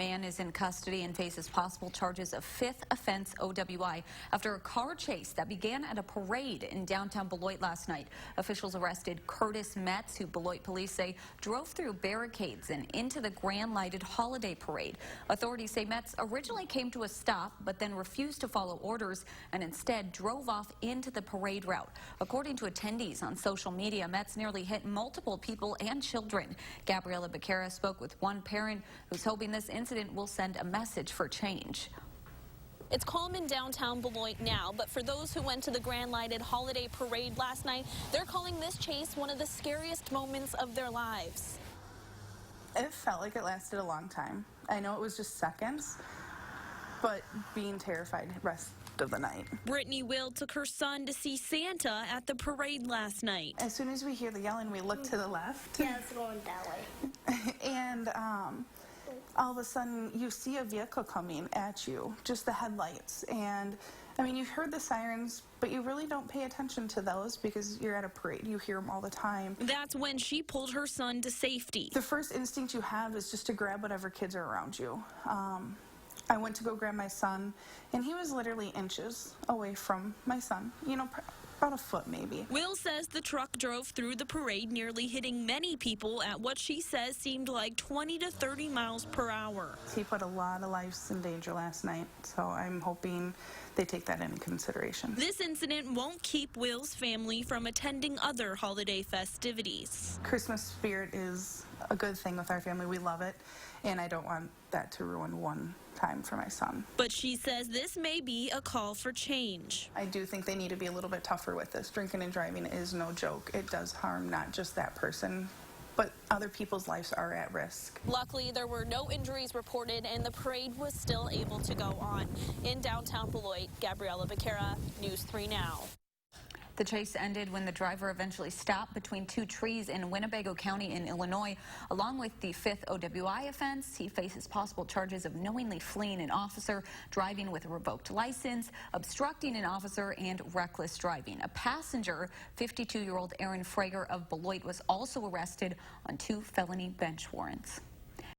man is in custody and faces possible charges of fifth offense OWI after a car chase that began at a parade in downtown Beloit last night. Officials arrested Curtis Metz, who Beloit police say drove through barricades and into the grand lighted holiday parade. Authorities say Metz originally came to a stop but then refused to follow orders and instead drove off into the parade route. According to attendees on social media, Metz nearly hit multiple people and children. Gabriella Becerra spoke with one parent who's hoping this incident will send a message for change. It's calm in downtown Beloit now, but for those who went to the grand lighted holiday parade last night, they're calling this chase one of the scariest moments of their lives. It felt like it lasted a long time. I know it was just seconds, but being terrified the rest of the night. Brittany Will took her son to see Santa at the parade last night. As soon as we hear the yelling, we look to the left. Yeah, it's going that way. And all of a sudden, you see a vehicle coming at you, just the headlights. And, I mean, you've heard the sirens, but you really don't pay attention to those because you're at a parade. You hear them all the time. That's when she pulled her son to safety. The first instinct you have is just to grab whatever kids are around you. I went to go grab my son, and he was literally inches away from my son, you know, about a foot maybe. Will says the truck drove through the parade, nearly hitting many people at what she says seemed like 20 to 30 miles per hour. He put a lot of lives in danger last night, so I'm hoping they take that into consideration. This incident won't keep Will's family from attending other holiday festivities. Christmas spirit is a good thing with our family. We love it, and I don't want that to ruin one time for my son. But she says this may be a call for change. I do think they need to be a little bit tougher with this. Drinking and driving is no joke. It does harm not just that person, but other people's lives are at risk. Luckily, there were no injuries reported and the parade was still able to go on. In downtown Beloit, Gabriella Becerra, News 3 Now. The chase ended when the driver eventually stopped between two trees in Winnebago County in Illinois. Along with the fifth OWI offense, he faces possible charges of knowingly fleeing an officer, driving with a revoked license, obstructing an officer, and reckless driving. A passenger, 52-year-old Aaron Frager of Beloit, was also arrested on 2 felony bench warrants.